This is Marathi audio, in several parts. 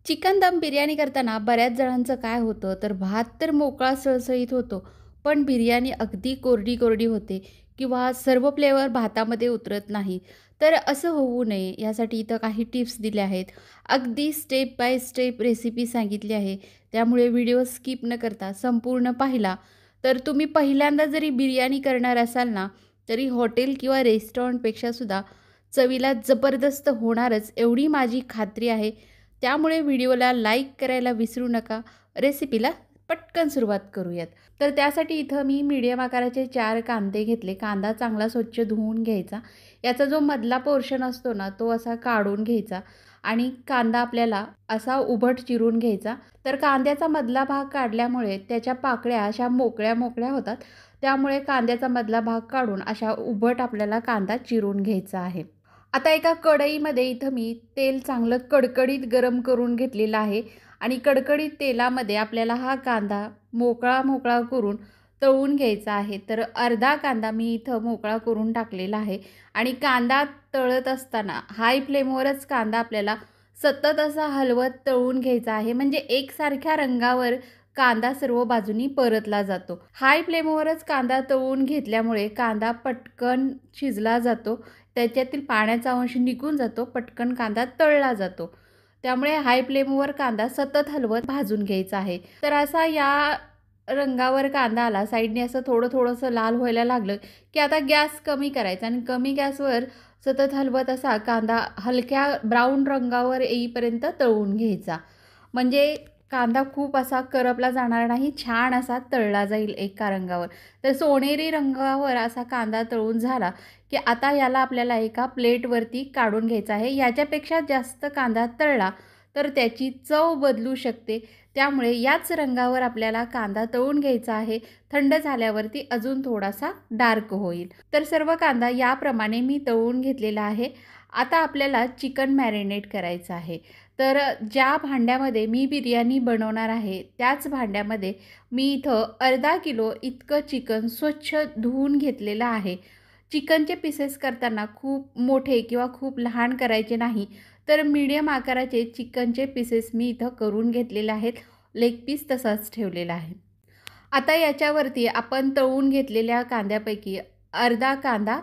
चिकन दम बिर्याणी करताना बऱ्याच जणांचं काय होतं, तर भात तर मोकळा सळसळीत होतो, पण बिर्याणी अगदी कोरडी-कोरडी होते किंवा सर्व फ्लेवर भातामध्ये उतरत नाही. तर असं होऊ नये यासाठी इथं काही टिप्स दिल्या आहेत. अगदी स्टेप बाय स्टेप रेसिपी सांगितली आहे. त्यामुळे व्हिडिओ स्किप न करता संपूर्ण पाहिला, तर तुम्ही पहिल्यांदा जरी बिर्याणी करणार असाल ना, तरी हॉटेल किंवा रेस्टॉरंटपेक्षा सुद्धा चवीला जबरदस्त होणारच एवढी माझी खात्री आहे. त्यामुळे व्हिडिओला लाईक करायला विसरू नका. रेसिपीला पटकन सुरुवात करूयात. तर त्यासाठी इथं मी मीडियम आकाराचे 4 कांदे घेतले. कांदा चांगला स्वच्छ धुवून घ्यायचा. याचा जो मधला पोर्शन असतो ना, तो असा काढून घ्यायचा आणि कांदा आपल्याला असा उभट चिरून घ्यायचा. तर कांद्याचा मधला भाग काढल्यामुळे त्याच्या पाकळ्या अशा मोकळ्या-मोकळ्या होतात. त्यामुळे कांद्याचा मधला भाग काढून अशा उभट आपल्याला कांदा चिरून घ्यायचा आहे. आता एका कढईमध्ये इथं मी तेल चांगलं कडकडीत गरम करून घेतलेलं आहे आणि कडकडीत तेलामध्ये आपल्याला हा कांदा मोकळा-मोकळा करून तळून घ्यायचा आहे. तर अर्धा कांदा मी इथं मोकळा करून टाकलेला आहे आणि कांदा तळत असताना हाय फ्लेमवरच कांदा आपल्याला सतत असा हलवत तळून घ्यायचा आहे. म्हणजे एकसारख्या रंगावर कांदा सर्व बाजूनी परतला जातो. हाय फ्लेमवरच कांदा तळून घेतल्यामुळे कांदा पटकन शिजला जातो. त्याच्यातील पाण्याचा अंश निघून जातो, पटकन कांदा तळला जातो. त्यामुळे हाय फ्लेमवर कांदा सतत हलवत भाजून घ्यायचा आहे. तर असा या रंगावर कांदा आला, साईडने असं थोडंसं लाल व्हायला लागलं, की आता गॅस कमी करायचा आणि कमी गॅसवर सतत हलवत असा कांदा हलक्या ब्राऊन रंगावर येईपर्यंत तळून घ्यायचा. म्हणजे कांदा खूप असा करपला जाणार नाही, छान असा तळला जाईल एका रंगावर. तर सोनेरी रंगावर असा कांदा तळून झाला, की आता याला आपल्याला एका प्लेटवरती काढून घ्यायचं आहे. याच्यापेक्षा जास्त कांदा तळला तर त्याची चव बदलू शकते. त्यामुळे याच रंगावर आपल्याला कांदा तळून घ्यायचा आहे. थंड झाल्यावरती अजून थोडासा डार्क होईल. तर सर्व कांदा याप्रमाणे मी तळून घेतलेला आहे. आता आपल्याला चिकन मॅरिनेट करायचं आहे. तर ज्या भांड्यामध्ये मी बिर्याणी बनवणार आहे, त्याच भांड्यामध्ये मी इथं अर्धा किलो इतकं चिकन स्वच्छ धुवून घेतलेलं आहे. चिकनचे पीसेस करताना खूप मोठे किंवा खूप लहान करायचे नाही, तर मीडियम आकाराचे चिकनचे पीसेस मी इथं करून घेतलेले आहेत. लेग पीस तसाच ठेवलेला आहे. आता याच्यावरती आपण तळून घेतलेल्या कांद्यापैकी अर्धा कांदा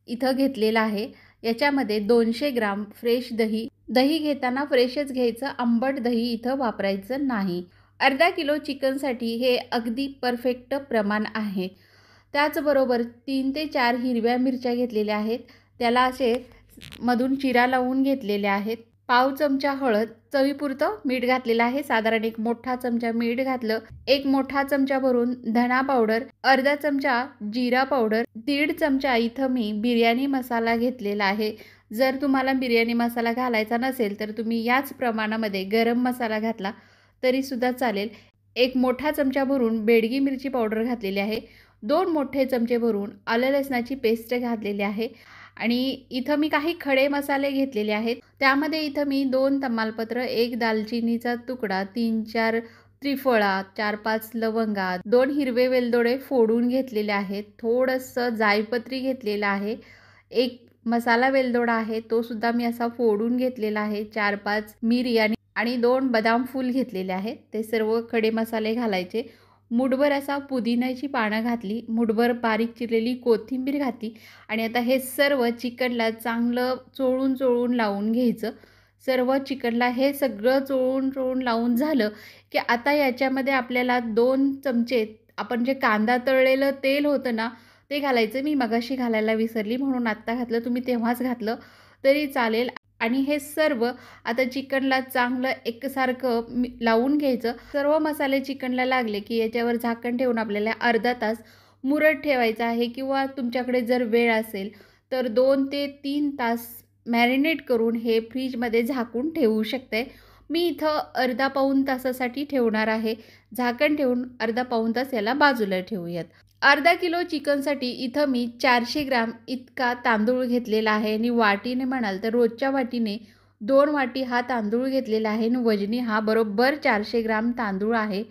इथं घेतलेला आहे. याच्यामध्ये 200 ग्राम फ्रेश दही, दही घेताना फ्रेशच घ्यायचं, आंबट दही इथं वापरायचं नाही. अर्धा किलो चिकनसाठी हे अगदी परफेक्ट प्रमाण आहे. त्याचबरोबर 3 ते 4 हिरव्या मिरच्या घेतलेल्या आहेत. त्याला असे मधून चिरा लावून घेतलेल्या आहेत. पाव चमचा हळद, चवीपुरतं मीठ घातलेलं आहे. साधारण एक मोठा चमचा मीठ घातलं. एक मोठा चमचा भरून धना पावडर, अर्धा चमचा जिरा पावडर, 1.5 चमचा इथं मी बिर्याणी मसाला घेतलेला आहे. जर तुम्हाला बिर्याणी मसाला घालायचा नसेल तर तुम्ही याच प्रमाणामध्ये गरम मसाला घातला तरीसुद्धा चालेल. एक मोठा चमचा भरून बेडगी मिरची पावडर घातलेली आहे. 2 मोठे चमचे भरून आलं लसणाची पेस्ट घातलेली आहे आणि इथं मी काही खडे मसाले घेतलेले आहेत. त्यामध्ये इथं मी 2 तमालपत्र, 1 दालचिनीचा तुकडा, 3-4 त्रिफळा, 4-5 लवंगा, 2 हिरवे वेलदोडे फोडून घेतलेले आहेत. थोडंसं जायपत्री घेतलेलं आहे. 1 मसाला वेलदोडा आहे, तो सुद्धा मी असा फोडून घेतलेला आहे. 4-5 मिरी आणि 2 बदाम फूल घेतलेले आहेत. ते सर्व खडे मसाले घालायचे. मूठभर असा पुदिन्याची पानं घातली, मूठभर बारीक चिरलेली कोथिंबीर घातली आणि आता हे सर्व चिकनला चांगलं चोळून लावून घ्यायचं. सर्व चिकनला हे सगळं चोळून लावून झालं, की आता याच्यामध्ये आपल्याला 2 चमचे आपण जे कांदा तळलेलं तेल होतं ना, ते घालायचं. मी मगाशी घालायला विसरली म्हणून आत्ता घातलं. तुम्ही तेव्हाच घातलं तरी चालेल. आणि हे सर्व आता चिकनला चांगलं एकसारखं लावून घ्यायचं. सर्व मसाले चिकनला लागले, की याच्यावर झाकण ठेवून आपल्याला अर्धा तास मुरत ठेवायचं आहे किंवा तुमच्याकडे जर वेळ असेल तर 2 ते 3 तास मॅरिनेट करून हे फ्रीजमध्ये झाकून ठेवू शकते. मी इथं अर्धा पाऊण तासासाठी ठेवणार आहे. झाकण ठेवून अर्धा पाऊण तास याला बाजूला ठेवूयात. अर्धा किलो चिकनसाठी इथं मी 400 ग्राम इतका तांदूळ घेतलेला आहे आणि वाटीने म्हणाल तर रोजच्या वाटीने 2 वाटी हा तांदूळ घेतलेला आहे आणि वजनी हा बरोबर 400 ग्राम तांदूळ आहे.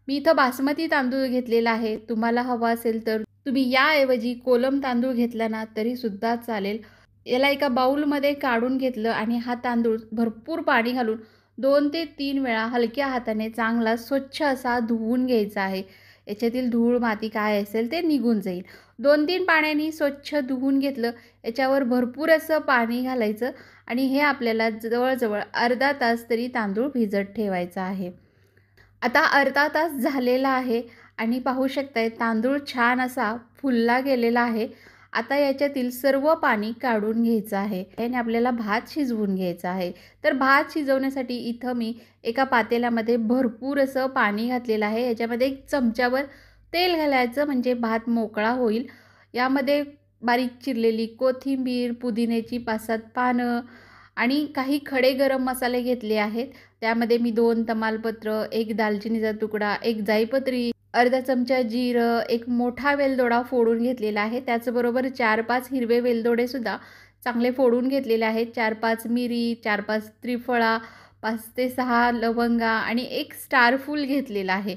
मी इथं बासमती तांदूळ घेतलेला आहे. तुम्हाला हवा असेल तर तुम्ही याऐवजी कोलम तांदूळ घेतला ना तरीसुद्धा चालेल. याला एका बाऊलमध्ये काढून घेतलं आणि हा तांदूळ भरपूर पाणी घालून 2 ते 3 वेळा हलक्या हाताने चांगला स्वच्छ असा धुवून घ्यायचा आहे. याच्यातील धूळ, माती काय असेल ते निघून जाईल. 2-3 पाण्याने स्वच्छ धुवून घेतलं, याच्यावर भरपूर असं पाणी घालायचं आणि हे आपल्याला जवळ-जवळ अर्धा तास तरी तांदूळ भिजत ठेवायचा आहे. आता अर्धा तास झालेला आहे आणि पाहू शकताय तांदूळ छान असा फुलला गेलेला आहे. आता याच्यातील सर्व पाणी काढून घ्यायचं आहे आणि आपल्याला भात शिजवून घ्यायचा आहे. तर भात शिजवण्यासाठी इथं मी एका पातेल्यामध्ये भरपूर असं पाणी घातलेलं आहे. याच्यामध्ये 1 चमच्यावर तेल घालायचं म्हणजे भात मोकळा होईल. यामध्ये बारीक चिरलेली कोथिंबीर, पुदिन्याची 5-7 पानं आणि काही खडे गरम मसाले घेतले आहेत. त्यामध्ये मी 2 तमालपत्र, 1 दालचिनीचा तुकडा, 1 जायपत्री, अर्धा चमचा जिरं, 1 मोठा वेलदोडा फोडून घेतलेला आहे. त्याचबरोबर 4-5 हिरवे वेलदोडेसुद्धा चांगले फोडून घेतलेले आहेत. 4-5 मिरी, 4-5 त्रिफळा, 5 ते 6 लवंगा आणि 1 स्टार फूल घेतलेलं आहे.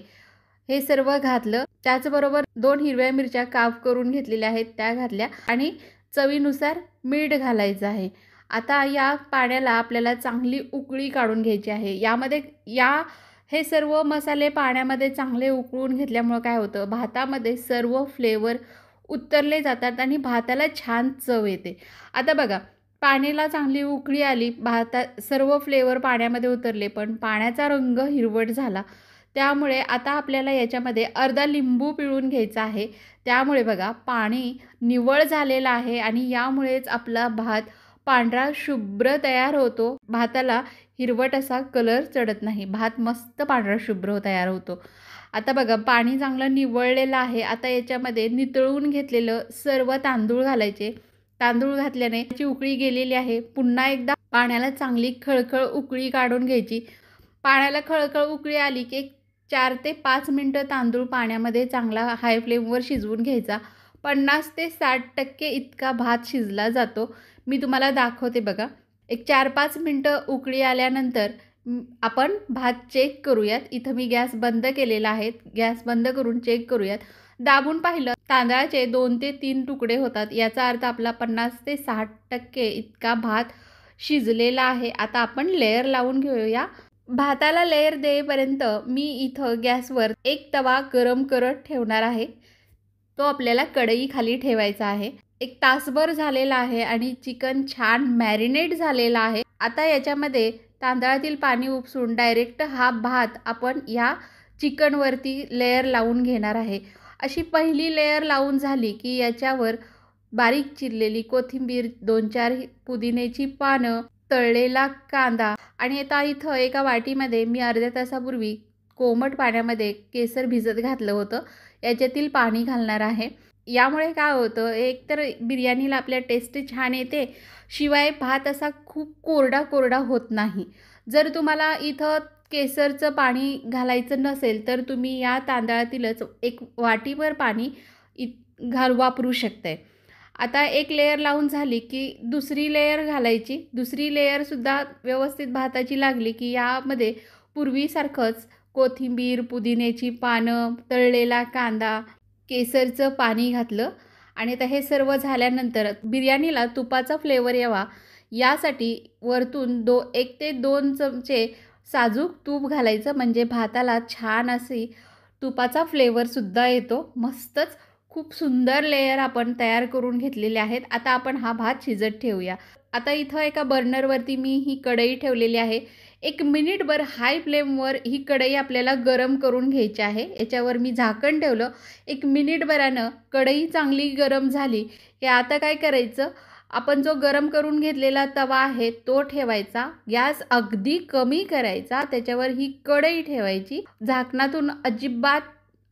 हे सर्व घातलं. त्याचबरोबर 2 हिरव्या मिरच्या काप करून घेतलेल्या आहेत, त्या घातल्या आणि चवीनुसार मीठ घालायचं आहे. आता या पाण्याला आपल्याला चांगली उकळी काढून घ्यायची आहे. हे सर्व मसाले पाण्यामध्ये चांगले उकळून घेतल्यामुळं काय होतं, भातामध्ये सर्व फ्लेवर उतरले जातात आणि भाताला छान चव येते. आता बघा, पाण्याला चांगली उकळी आली, सर्व फ्लेवर पाण्यामध्ये उतरले, पण पाण्याचा रंग हिरवट झाला. त्यामुळे आता आपल्याला याच्यामध्ये अर्धा लिंबू पिळून घ्यायचा आहे. त्यामुळे बघा पाणी निव्वळ झालेलं आहे आणि यामुळेच आपला भात पांढरा शुभ्र तयार होतो. भाताला हिरवट असा कलर चढत नाही. भात मस्त पांढरा शुभ्र तयार होतो. आता बघा पाणी चांगलं निवळलेलं आहे. आता याच्यामध्ये नितळून घेतलेलं सर्व तांदूळ घालायचे. तांदूळ घातल्याने त्याची उकळी गेलेली आहे. पुन्हा एकदा पाण्याला चांगली खळखळ उकळी काढून घ्यायची. पाण्याला खळखळ उकळी आली की 4 ते 5 मिनटं तांदूळ पाण्यामध्ये चांगला हाय फ्लेमवर शिजवून घ्यायचा. 50 ते 60% इतका भात शिजला जातो. मी तुम्हाला दाखवते बघा. एक 4-5 मिनटं उकळी आल्यानंतर आपण भात चेक करूयात. इथं मी गॅस बंद केलेला आहे. गॅस बंद करून चेक करूयात. दाबून पाहिलं तांदळाचे 2 ते 3 तुकडे होतात. याचा अर्थ आपला 50 ते 60% इतका भात शिजलेला आहे. आता आपण लेयर लावून घेऊया. भाताला लेयर देईपर्यंत मी इथं गॅसवर एक तवा गरम करत ठेवणार आहे. तो आपल्याला कढई खाली ठेवायचा आहे. 1 तासभर झालेला आहे आणि चिकन छान मॅरिनेट झालेला आहे. आता याच्यामध्ये तांदळातील पाणी उपसून डायरेक्ट हा भात आपण या चिकनवरती लेयर लावून घेणार आहे. अशी पहिली लेयर लावून झाली की याच्यावर बारीक चिरलेली कोथिंबीर, 2-4 पुदिन्याची पानं, तळलेला कांदा आणि आता इथं एका वाटीमध्ये मी अर्ध्या तासापूर्वी कोमट पाण्यामध्ये केसर भिजत घातलं होतं. याच्यातील पाणी घालणार आहे. यामुळे काय होतं, एकतर बिर्याणीला आपल्या टेस्ट छान येते, शिवाय भात असा खूप कोरडा होत नाही. जर तुम्हाला इथं केसरचं पाणी घालायचं नसेल तर तुम्ही या तांदळातीलच 1 वाटीभर पाणी वापरू शकताय. आता 1 लेयर लावून झाली की दुसरी लेयर घालायची. दुसरी लेयरसुद्धा व्यवस्थित भाताची लागली की यामध्ये पूर्वीसारखंच कोथिंबीर, पुदिन्याची पानं, तळलेला कांदा, केसरचं पाणी घातलं आणि आता हे सर्व झाल्यानंतर बिर्याणीला तुपाचा फ्लेवर यावा यासाठी वरतून 1 ते 2 चमचे साजूक तूप घालायचं. म्हणजे भाताला छान अशी तुपाचा फ्लेवरसुद्धा येतो. मस्तच खूप सुंदर लेयर आपण तयार करून घेतलेले आहेत. आता आपण हा भात शिजत ठेवूया. आता इथं एका बर्नरवरती मी ही कढई ठेवलेली आहे. 1 मिनिटभर हाय फ्लेमवर ही कढई आपल्याला गरम करून घ्यायची आहे. याच्यावर मी झाकण ठेवलं. 1 मिनिटभरानं कढई चांगली गरम झाली की आता काय करायचं, आपण जो गरम करून घेतलेला तवा आहे तो ठेवायचा. गॅस अगदी कमी करायचा. त्याच्यावर ही कढई ठेवायची. झाकणातून अजिबात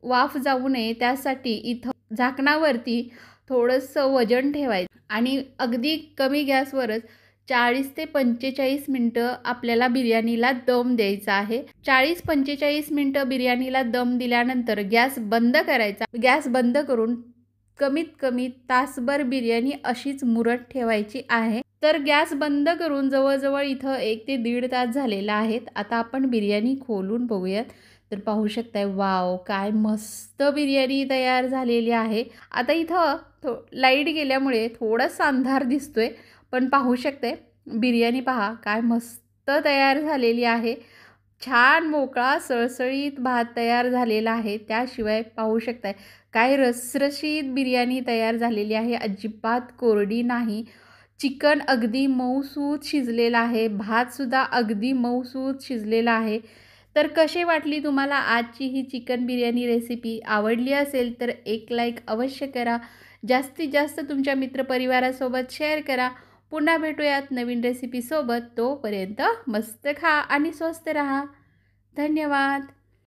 वाफ जाऊ नये त्यासाठी इथं झाकणावरती थोडंसं वजन ठेवायचं आणि अगदी कमी गॅसवरच 40 ते 45 मिनटं आपल्याला बिर्याणीला दम द्यायचा आहे. 40-45 मिनटं बिर्याणीला दम दिल्यानंतर गॅस बंद करायचा. गॅस बंद करून कमीत कमी तासभर बिर्याणी अशीच मुरत ठेवायची आहे. तर गॅस बंद करून जवळजवळ इथं 1 ते 1.5 तास झालेला आहेत. आता आपण बिर्याणी खोलून बघूयात. तर पाहू शकताय, वाव काय मस्त बिर्याणी तयार झालेली आहे. आता इथं लाईट गेल्यामुळे थोडासा अंधार दिसतोय, पण पाहू शकते बिर्याणी पहा काय मस्त मस्त तयार झालेली आहे. छान मोकळा सळसळीत भात तयार झालेला आहे. त्याशिवाय पाहू शकताय काय रसरशीत बिर्याणी तयार झालेली आहे. अजिबात कोरडी नाही. चिकन अगदी मऊसूत शिजलेलं आहे. भातसुद्धा अगदी मऊसूत शिजलेला आहे. तर कशी वाटली तुम्हाला आजची ही चिकन बिर्याणी रेसिपी? आवडली असेल तर एक लाईक अवश्य करा. जास्तीत जास्त तुमच्या मित्रपरिवारासोबत शेअर करा. पुन्हा भेटूयात नवीन रेसिपीसोबत. तोपर्यंत मस्त खा आणि स्वस्त रहा. धन्यवाद.